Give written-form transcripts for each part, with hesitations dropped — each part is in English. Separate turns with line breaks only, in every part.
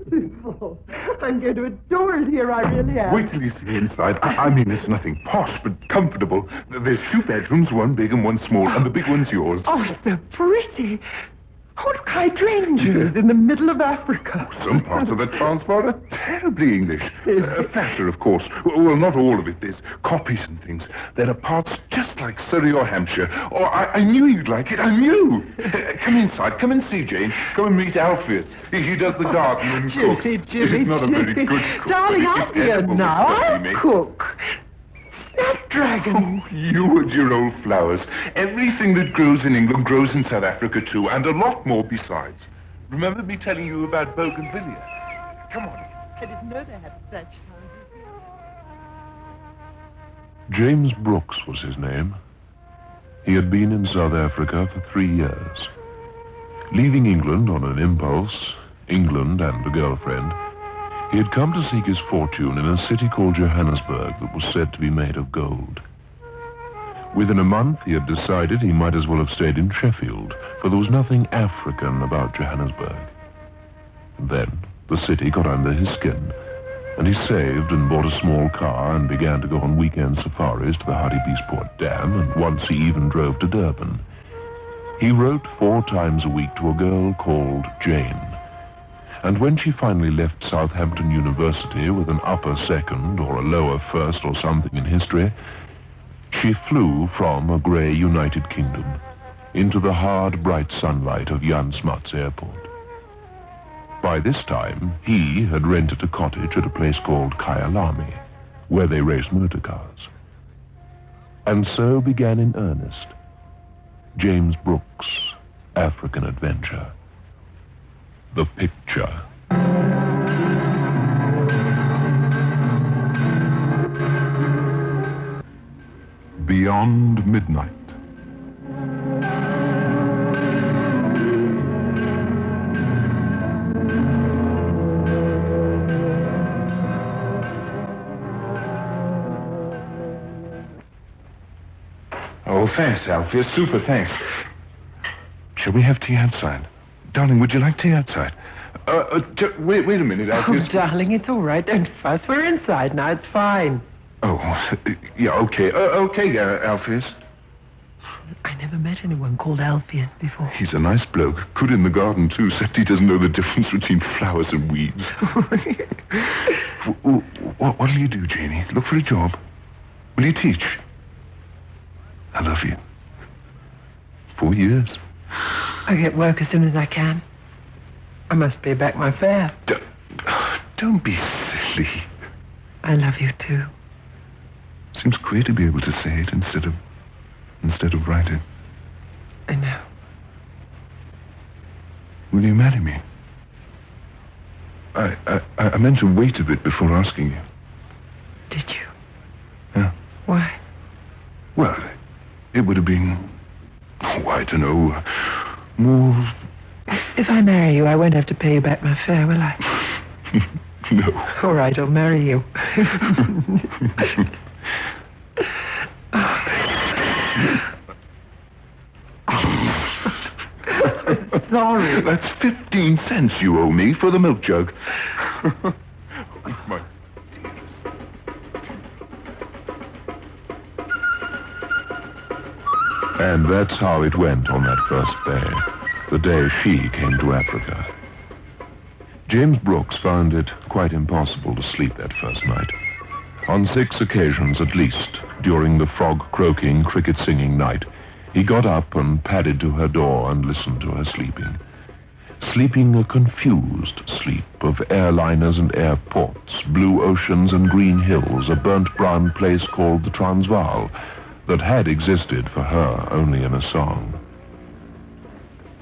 beautiful. I'm going to adore it here, I really am.
Wait till you see inside. I mean, it's nothing posh, but comfortable. There's 2 bedrooms, one big and one small, and the big one's yours.
Oh, it's so pretty. Oh, look, hydrangeas in the middle of Africa.
Some parts of the Transvaal are terribly English. Flatter, of course. Well, not all of it. There's copies and things. There are parts just like Surrey or Hampshire. Oh, I knew you'd like it. I knew. Come inside. Come and see, Jane. Come and meet Alpheus. He does the garden and cooks.
Jimmy,
He's not a very good cook.
Darling, I'll be here now. I'll cook. Snapdragons.
Oh, you and your old flowers. Everything that grows in England grows in South Africa too, and a lot more besides. Remember me telling you about bougainvillea? Come on.
I didn't know they had such houses.
James Brooks was his name. He had been in South Africa for 3 years. Leaving England on an impulse, England and a girlfriend, he had come to seek his fortune in a city called Johannesburg that was said to be made of gold. Within a month, he had decided he might as well have stayed in Sheffield, for there was nothing African about Johannesburg. Then, the city got under his skin, and he saved and bought a small car and began to go on weekend safaris to the Hartbeespoort Dam, and once he even drove to Durban. He wrote 4 times a week to a girl called Jane. And when she finally left Southampton University with an upper second or a lower first or something in history, she flew from a grey United Kingdom into the hard, bright sunlight of Jan Smuts Airport. By this time, he had rented a cottage at a place called Kyalami, where they raced motor cars. And so began in earnest James Brooks' African adventure. The picture. Beyond midnight.
Oh, thanks, Alpheus. Super thanks. Shall we have tea outside? Darling, would you like tea outside? Wait a minute, Alpheus.
Oh, darling, it's all right. Don't fuss. We're inside now. It's fine.
Oh, yeah, okay. Okay, Alpheus.
I never met anyone called Alpheus before.
He's a nice bloke. Good in the garden, too, except he doesn't know the difference between flowers and weeds. What'll you do, Janie? Look for a job. Will you teach? I love you. 4 years.
I get work as soon as I can. I must pay back my fare.
Don't be silly.
I love you too.
Seems queer to be able to say it instead of write it.
I know.
Will you marry me? I meant to wait a bit before asking you.
Did you?
Yeah.
Why?
Well, it would have been, I don't know, more...
If I marry you, I won't have to pay you back my fare, will I?
No.
All right, I'll marry you. Sorry.
That's 15 cents you owe me for the milk jug. My...
And that's how it went on that first day, the day she came to Africa. James Brooks found it quite impossible to sleep that first night. On 6 occasions at least, during the frog-croaking, cricket-singing night, he got up and padded to her door and listened to her sleeping. Sleeping a confused sleep of airliners and airports, blue oceans and green hills, a burnt-brown place called the Transvaal, that had existed for her only in a song.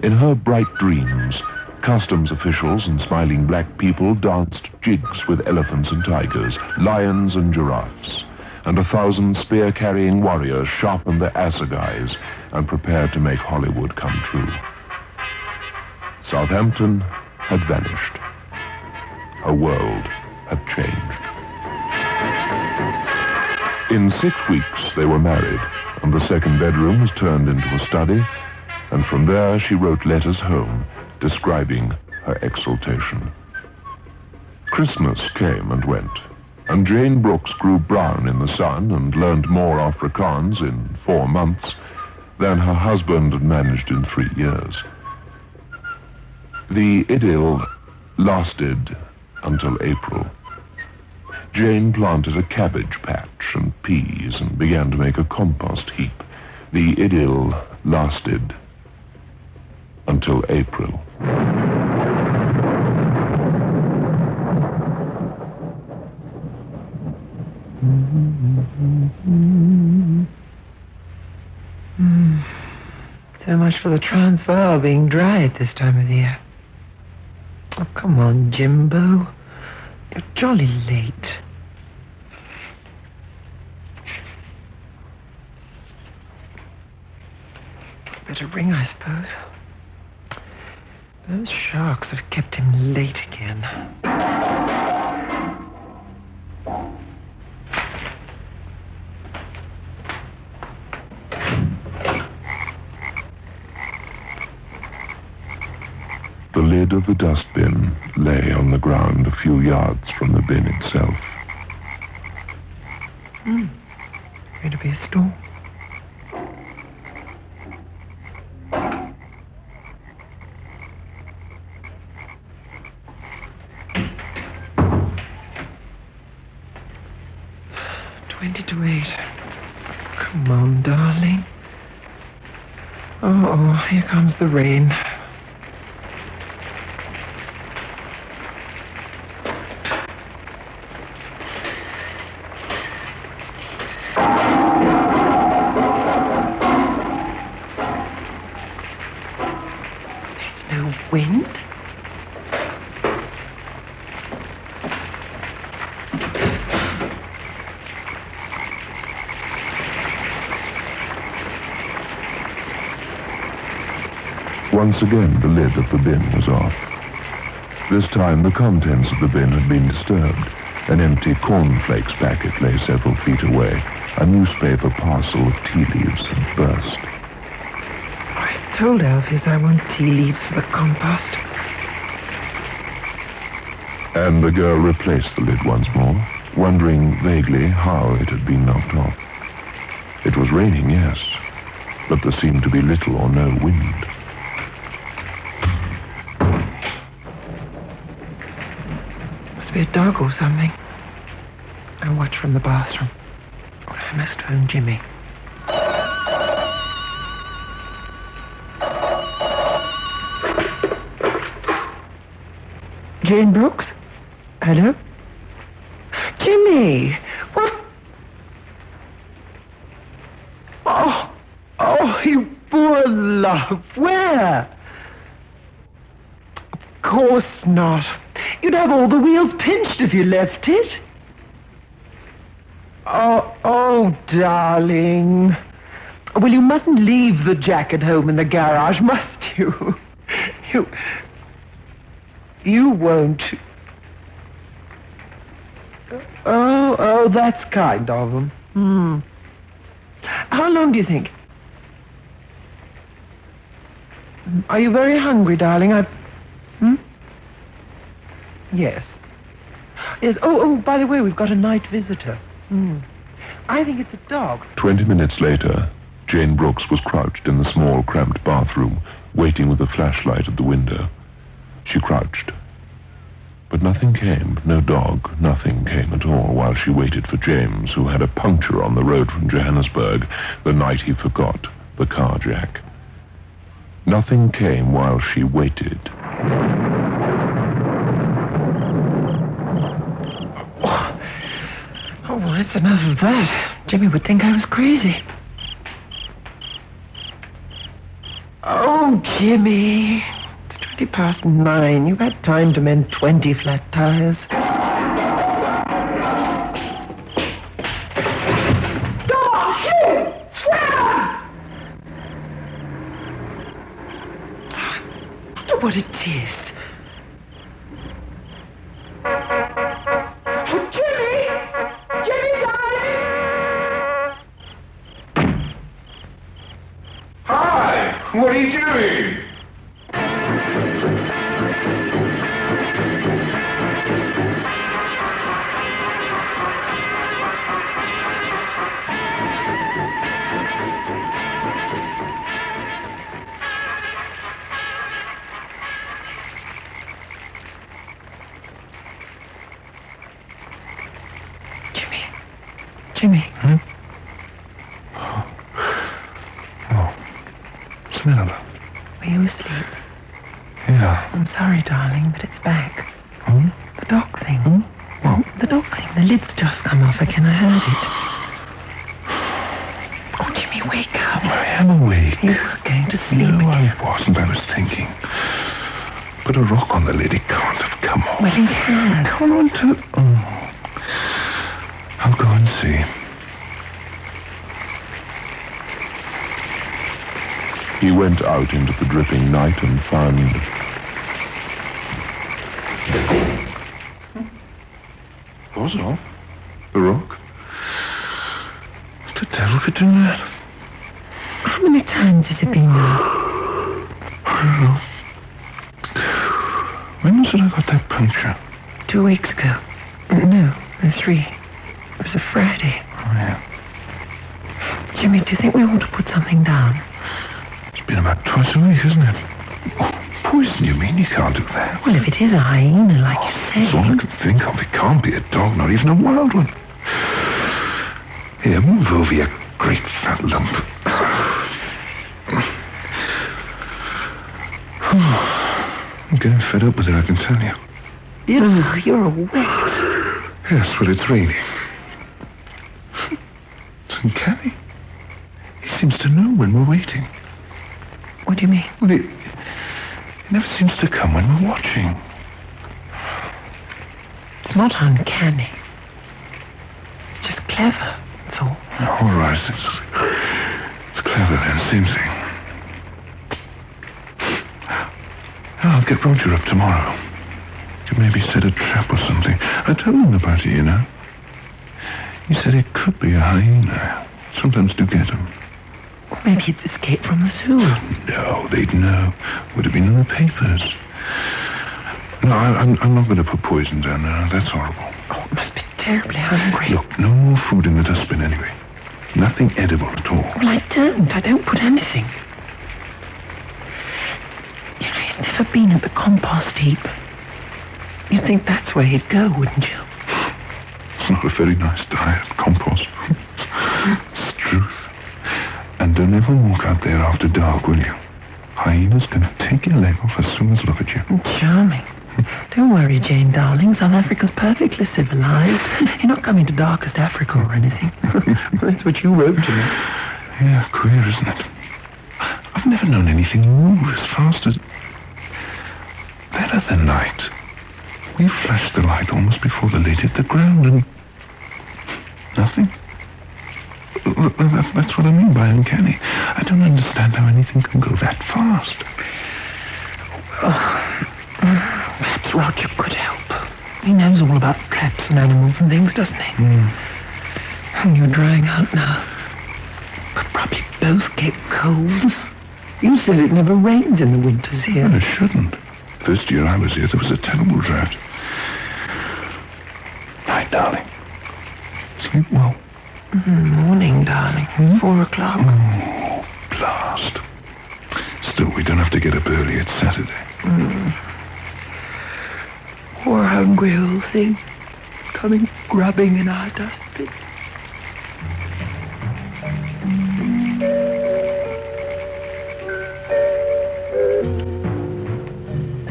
In her bright dreams, customs officials and smiling black people danced jigs with elephants and tigers, lions and giraffes, and 1,000 spear-carrying warriors sharpened their assegais and prepared to make Hollywood come true. Southampton had vanished. Her world had changed. In 6 weeks, they were married, and the second bedroom was turned into a study, and from there she wrote letters home, describing her exultation. Christmas came and went, and Jane Brooks grew brown in the sun and learned more Afrikaans in 4 months than her husband had managed in 3 years. The idyll lasted until April. Jane planted a cabbage patch and peas and began to make a compost heap. The idyll lasted until April.
So much for the Transvaal being dry at this time of the year. Oh, come on, Jimbo. You're jolly late. Better ring, I suppose. Those sharks have kept him late again.
The lid of the dustbin lay on the ground a few yards from the bin itself.
Going to be a storm. Twenty to 8. Come on, darling. Oh, here comes the rain. There's no wind.
Once again, the lid of the bin was off. This time, the contents of the bin had been disturbed. An empty cornflakes packet lay several feet away. A newspaper parcel of tea leaves had burst.
I told Alphys I want tea leaves for the compost.
And the girl replaced the lid once more, wondering vaguely how it had been knocked off. It was raining, yes, but there seemed to be little or no wind.
Must be a dog or something. I'll watch from the bathroom. I must phone Jimmy. Jane Brooks? Hello? Jimmy! What? Oh, you poor love. Where? Of course not. You'd have all the wheels pinched if you left it. Oh, darling. Well, you mustn't leave the jack at home in the garage, must you? You won't. Oh, that's kind of them. How long do you think? Are you very hungry, darling? Yes. Yes. Oh, by the way, we've got a night visitor. I think it's a dog.
20 minutes later, Jane Brooks was crouched in the small, cramped bathroom, waiting with a flashlight at the window. She crouched. But nothing came. No dog. Nothing came at all while she waited for James, who had a puncture on the road from Johannesburg the night he forgot the car jack. Nothing came while she waited.
Oh, that's enough of that. Jimmy would think I was crazy. Oh, Jimmy. It's 9:20. You've had time to mend 20 flat tires. Dog! Shoot! Swim! I wonder what it is.
What are you doing?
Jimmy. Jimmy.
Hmm? Oh. Smell.
Were you asleep?
Yeah.
I'm sorry, darling, but it's back.
Hmm?
The dog thing.
Hmm? What?
The dog thing. The lid's just come off again. I heard it. Oh, Jimmy, wake up.
I am awake.
You were going to sleep
No,
again.
I wasn't. I was thinking. Put a rock on the lid. It can't have come off.
Well, it has.
Come on to... Oh. I'll go and see.
He went out into the dripping night and found...
Was off? The rock? The devil could do that.
How many times has it been now?
I don't know. When was it I got that puncture?
2 weeks ago. No, 3. It was a Friday.
Oh, yeah.
Jimmy, do you think we ought to put something down?
It's been about twice a week, isn't it? Oh, poison, you mean? You can't do that.
Well, if it is a hyena, like you
That's all I
say...
can think of. It can't be a dog, not even a wild one. Here, move over, you great fat lump. I'm getting fed up with it, I can tell you.
You're wet.
Yes, well, it's raining. It's uncanny. He seems to know when we're waiting.
What do you mean?
Well, it never seems to come when we're watching.
It's not uncanny. It's just clever, that's all.
All right, it's clever then, same thing. I'll get Roger up tomorrow. Could maybe set a trap or something. I told him about it, you know. He said it could be a hyena. Sometimes do get them.
Or maybe it's escaped from the zoo.
No, they'd know. Would have been in the papers. No, I'm not going to put poison down now. That's horrible.
Oh, it must be terribly hungry.
Look, no more food in the dustbin anyway. Nothing edible at all.
Well, I don't put anything. You know, he's never been at the compost heap. You'd think that's where he'd go, wouldn't you?
It's not a very nice diet, compost. It's the truth. And don't ever walk out there after dark, will you? Hyena's going to take your leg off as soon as look at you.
Charming. Don't worry, Jane, darling. South Africa's perfectly civilized. You're not coming to darkest Africa or anything. That's what you wrote to me.
Yeah, queer, isn't it? I've never known anything move as fast as... That other night, we flashed the light almost before the lid hit the ground and... nothing. That's what I mean by uncanny. I don't understand how anything can go that fast.
Perhaps Roger could help. He knows all about traps and animals and things, doesn't he? And you're drying out now. But probably both get colds. You said it never rains in the winters here.
Well, it shouldn't. First year I was here, there was a terrible drought. Night, darling. Sleep well.
Morning, darling. 4 o'clock.
Oh, blast. Still, we don't have to get up early. It's Saturday.
Poor hungry old thing. Coming grubbing in our dustbin.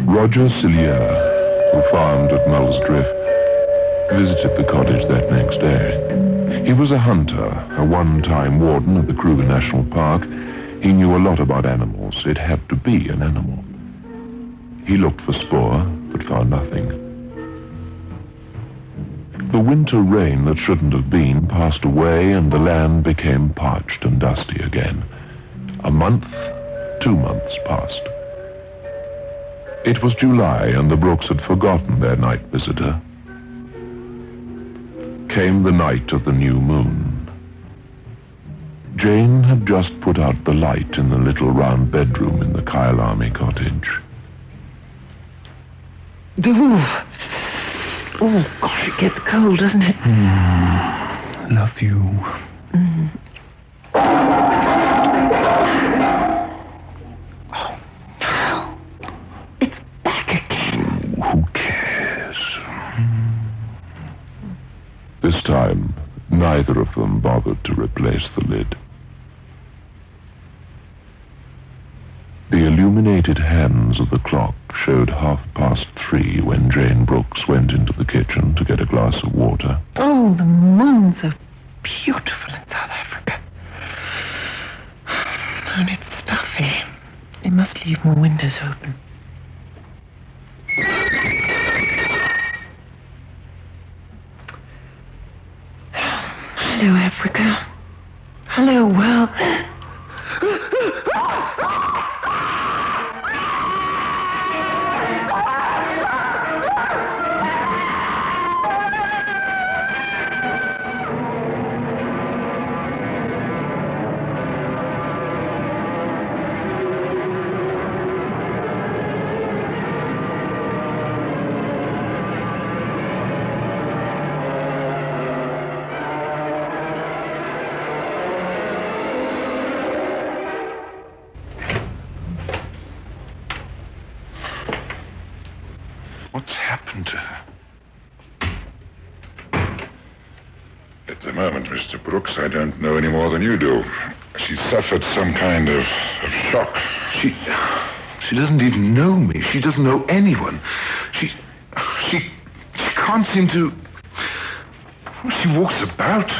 Roger Cillier, who farmed at Mull's Drift, visited the cottage that next day. He was a hunter, a one-time warden of the Kruger National Park. He knew a lot about animals. It had to be an animal. He looked for spoor, but found nothing. The winter rain that shouldn't have been passed away, and the land became parched and dusty again. A month, 2 months passed. It was July, and the Brooks had forgotten their night visitor. Came the night of the new moon. Jane had just put out the light in the little round bedroom in the Kyle Army cottage.
Oh, gosh, it gets cold, doesn't it?
Love you.
Oh, no. It's back again.
Who cares?
This time, neither of them bothered to replace the lid. The illuminated hands of the clock showed 3:30 when Jane Brooks went into the kitchen to get a glass of water.
Oh, the moon's so beautiful in South Africa. And it's stuffy. They must leave more windows open. Hello, Africa. Hello, world.
What's happened to her? At the moment, Mr. Brooks, I don't know any more than you do. She suffered some kind of shock.
She doesn't even know me. She doesn't know anyone. She can't seem to... She walks about.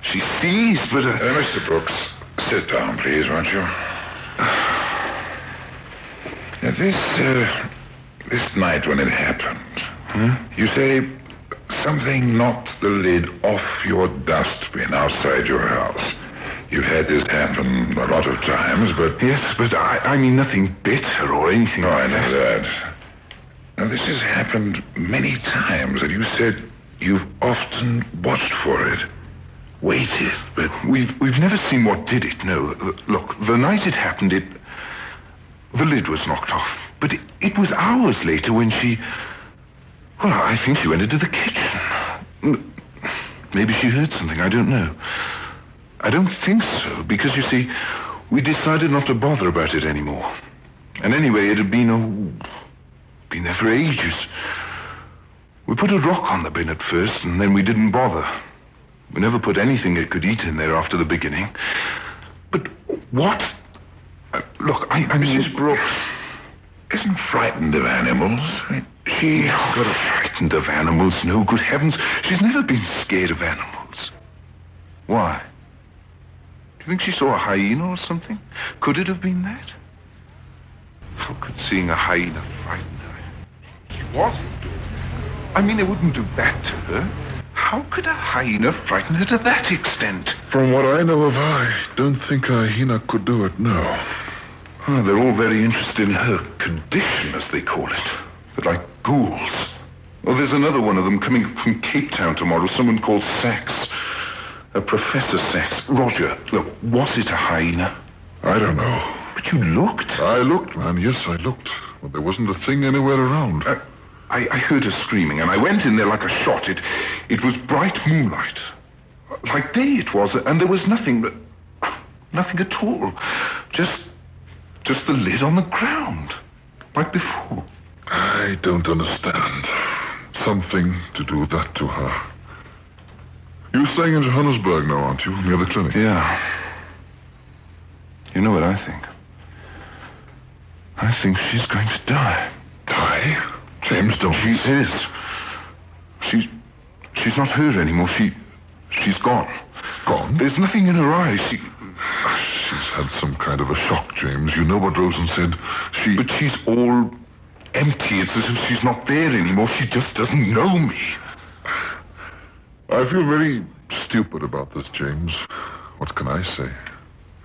She sees, but...
Mr. Brooks, sit down, please, won't you? This night when it happened, you say something knocked the lid off your dustbin outside your house. You've had this happen a lot of times, but...
Yes, but I mean nothing bitter or anything
I
like
know
that.
that. Now, this has happened many times, and you said you've often watched for it, waited, but...
We've never seen what did it, no. Look, the night it happened, the lid was knocked off. But it was hours later when she... Well, I think she went into the kitchen. Maybe she heard something, I don't know. I don't think so, because, you see, we decided not to bother about it anymore. And anyway, it had been there for ages. We put a rock on the bin at first, and then we didn't bother. We never put anything it could eat in there after the beginning. But what... look, I mean...
Mrs. Brooks isn't frightened of animals. She...
Got frightened of animals, no, good heavens. She's never been scared of animals. Why? Do you think she saw a hyena or something? Could it have been that? How could seeing a hyena frighten her?
She wasn't.
I mean, it wouldn't do that to her. How could a hyena frighten her to that extent?
From what I know of, I don't think a hyena could do it, no.
Oh, they're all very interested in her condition, as they call it. They're like ghouls. Oh, there's another one of them coming from Cape Town tomorrow, someone called Sachs. Professor Sachs. Roger, look, was it a hyena?
I don't know.
But you looked.
I looked, man. Yes, I looked. But there wasn't a thing anywhere around.
I heard her screaming, and I went in there like a shot. It was bright moonlight. Like day it was, and there was nothing at all. Just the lid on the ground, like before.
I don't understand. Something to do that to her. You're staying in Johannesburg now, aren't you? Near the clinic.
Yeah. You know what I think? I think she's going to die.
Die? James, don't.
She is. She's not hurt anymore. She's gone.
Gone?
There's nothing in her eyes.
She's had some kind of a shock, James. You know what Rosen said.
But she's all empty. It's as if she's not there anymore. She just doesn't know me.
I feel very stupid about this, James. What can I say?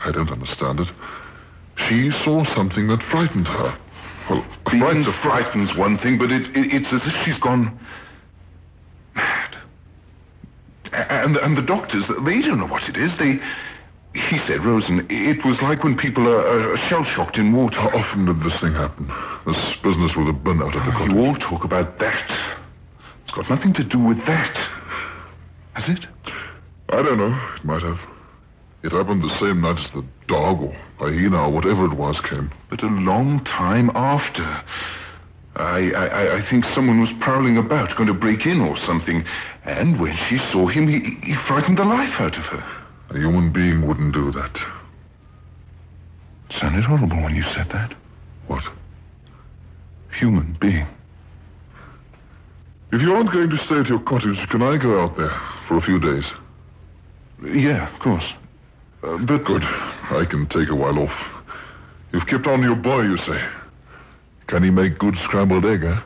I don't understand it. She saw something that frightened her. Well,
being frighten's one thing, but it's as if she's gone mad. And the doctors, they don't know what it is. He said, Rosen, it was like when people are shell-shocked in water.
How often did this thing happen? This business with the bin out of the cottage.
You all talk about that. It's got nothing to do with that. Has it?
I don't know. It might have. It happened the same night as the dog or hyena or whatever it was came.
But a long time after.
I think someone was prowling about, going to break in or something. And when she saw him, he frightened the life out of her.
A human being wouldn't do that.
It sounded horrible when you said that.
What?
Human being.
If you aren't going to stay at your cottage, can I go out there for a few days?
Yeah, of course. But...
Good. I can take a while off. You've kept on to your boy, you say. Can he make good scrambled egg, eh?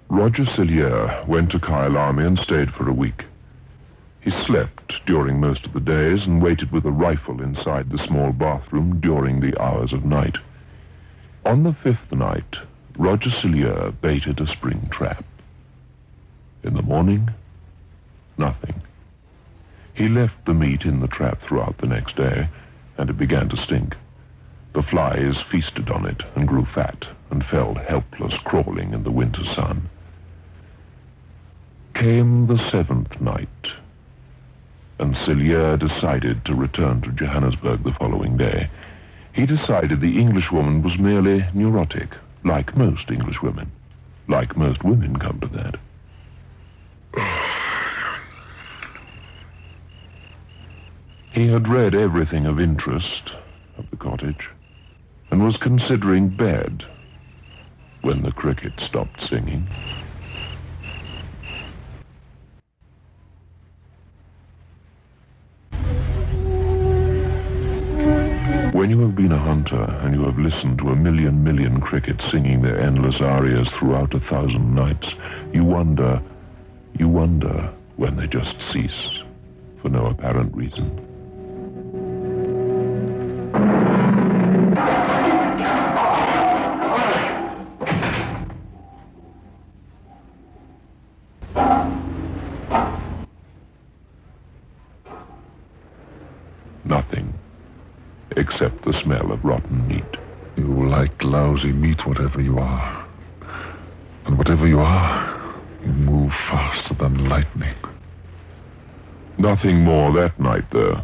Roger Cillier went to Kyalami and stayed for a week. He slept during most of the days and waited with a rifle inside the small bathroom during the hours of night. On the 5th night, Roger Cillier baited a spring trap. In the morning, nothing. He left the meat in the trap throughout the next day, and it began to stink. The flies feasted on it and grew fat and fell helpless, crawling in the winter sun. Came the 7th night, and Cillier decided to return to Johannesburg the following day. He decided the Englishwoman was merely neurotic, like most English women. Like most women come to that. He had read everything of interest of the cottage and was considering bed when the cricket stopped singing. When you have been a hunter and you have listened to a million crickets singing their endless arias throughout 1,000 nights, you wonder when they just cease for no apparent reason. Nothing, except the smell of rotten meat.
You like lousy meat, whatever you are. And whatever you are, you move faster than lightning.
Nothing more that night, though.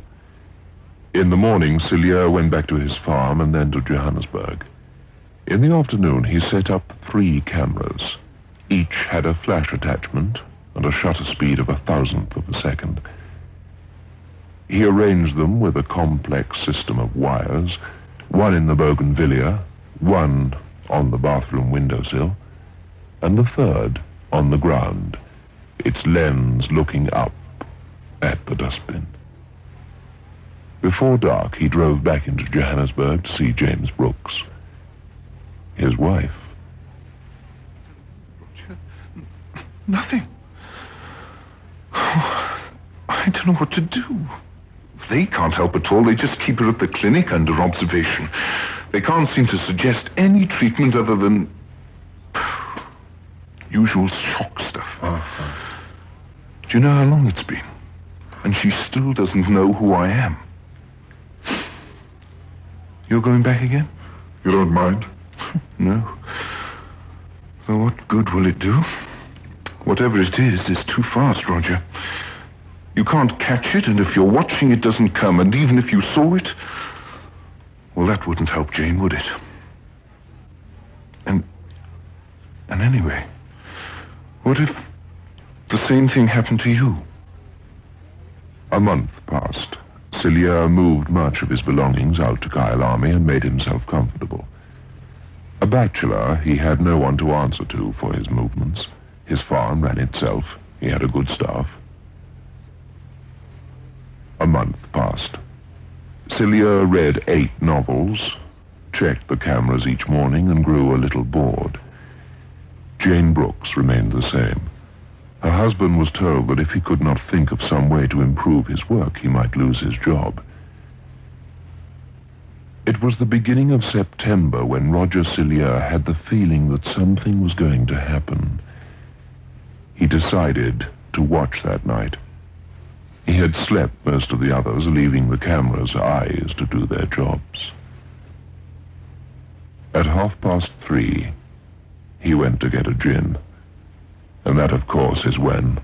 In the morning, Cillier went back to his farm and then to Johannesburg. In the afternoon, he set up 3 cameras. Each had a flash attachment and a shutter speed of 1,000th of a second. He arranged them with a complex system of wires, one in the bougainvillea, one on the bathroom windowsill, and the third on the ground, its lens looking up at the dustbin. Before dark, he drove back into Johannesburg to see James Brooks, his wife.
Nothing. I don't know what to do. They can't help at all. They just keep her at the clinic under observation. They can't seem to suggest any treatment other than usual shock stuff. Do you know how long it's been? And she still doesn't know who I am. You're going back again?
You don't mind?
No. So what good will it do? Whatever it is too fast, Roger. You can't catch it, and if you're watching, it doesn't come. And even if you saw it, well, that wouldn't help Jane, would it? And anyway, what if the same thing happened to you?
A month passed. Cillier moved much of his belongings out to Kyalami and made himself comfortable. A bachelor, he had no one to answer to for his movements. His farm ran itself. He had a good staff. A month passed. Cillier read 8 novels, checked the cameras each morning, and grew a little bored. Jane Brooks remained the same. Her husband was told that if he could not think of some way to improve his work, he might lose his job. It was the beginning of September when Roger Cillier had the feeling that something was going to happen. He decided to watch that night. He had slept most of the others, leaving the camera's eyes to do their jobs. At 3:30, he went to get a gin. And that, of course, is when...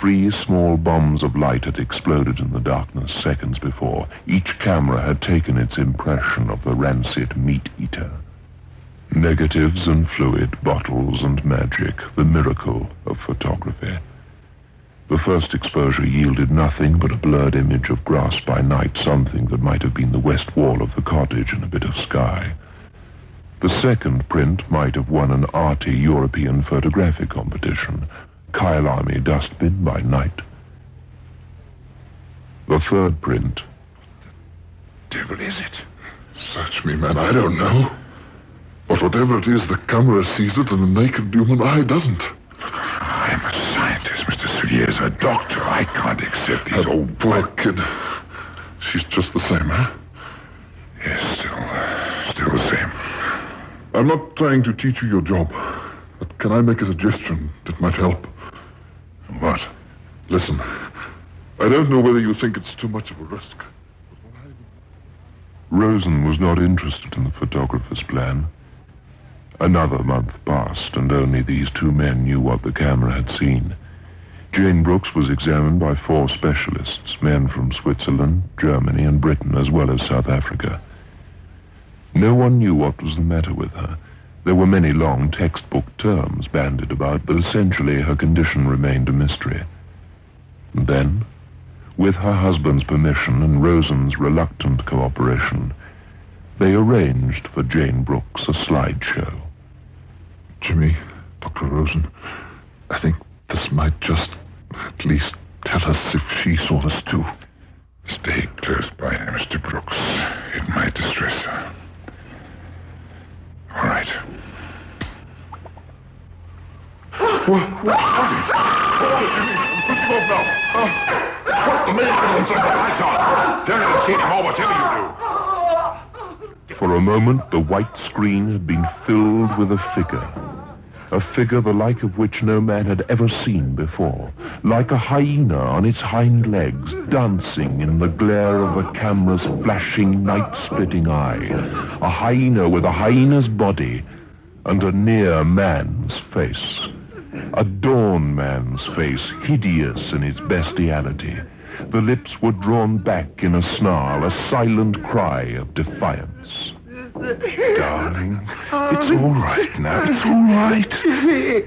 3 small bombs of light had exploded in the darkness seconds before. Each camera had taken its impression of the rancid meat-eater. Negatives and fluid, bottles and magic, the miracle of photography. The first exposure yielded nothing but a blurred image of grass by night, something that might have been the west wall of the cottage and a bit of sky. The second print might have won an arty European photographic competition, Kyalami dustbin by night. The third print...
Devil is it? Search me, man, I don't know. But whatever it is, the camera sees it and the naked human eye doesn't.
I'm a scientist, Mr. Sully's a doctor. I can't accept these old...
Poor kid. She's just the same, huh?
Yes, still the same.
I'm not trying to teach you your job, but can I make a suggestion that might help?
What?
Listen, I don't know whether you think it's too much of a risk.
Rosen was not interested in the photographer's plan. Another month passed, and only these 2 men knew what the camera had seen. Jane Brooks was examined by 4 specialists, men from Switzerland, Germany, and Britain, as well as South Africa. No one knew what was the matter with her. There were many long textbook terms bandied about, but essentially her condition remained a mystery. And then, with her husband's permission and Rosen's reluctant cooperation, they arranged for Jane Brooks a slideshow.
Jimmy, Dr. Rosen, I think this might just at least tell us if she saw this too.
Stay close by her, Mr. Brooks. It might distress her. All right.
What is it? Put him off now. Put the main on the lights on.
Turn it and see them all, whatever you
For a moment, the white screen had been filled with a figure the like of which no man had ever seen before, like a hyena on its hind legs, dancing in the glare of the camera's flashing, night-splitting eye. A hyena with a hyena's body and a near man's face. A dawn man's face, hideous in its bestiality. The lips were drawn back in a snarl, a silent cry of defiance.
Darling, it's all right now. It's all right.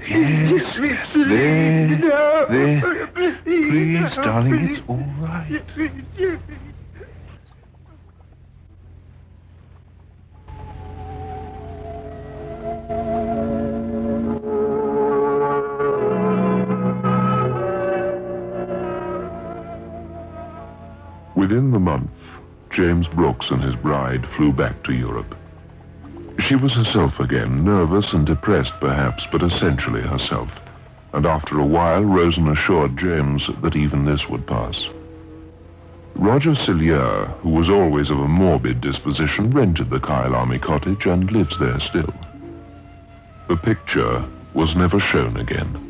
Yes, there. Please, darling, it's all right.
Within the month, James Brooks and his bride flew back to Europe. She was herself again, nervous and depressed perhaps, but essentially herself. And after a while, Rosen assured James that even this would pass. Roger Sillier, who was always of a morbid disposition, rented the Kyalami cottage and lives there still. The picture was never shown again.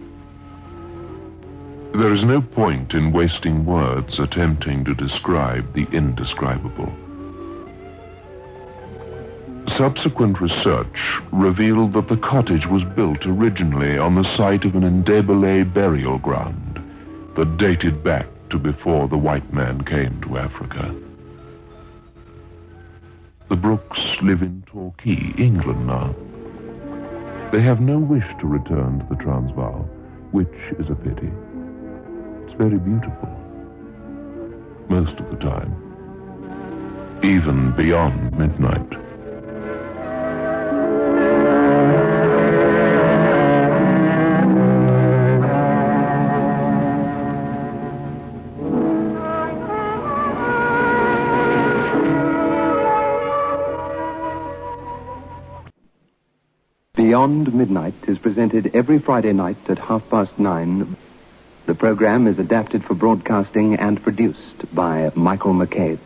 There is no point in wasting words attempting to describe the indescribable. Subsequent research revealed that the cottage was built originally on the site of an Ndebele burial ground that dated back to before the white man came to Africa. The Brooks live in Torquay, England now. They have no wish to return to the Transvaal, which is a pity. It's very beautiful. Most of the time. Even beyond midnight.
Beyond Midnight is presented every Friday night at 9:30. The program is adapted for broadcasting and produced by Michael McCabe.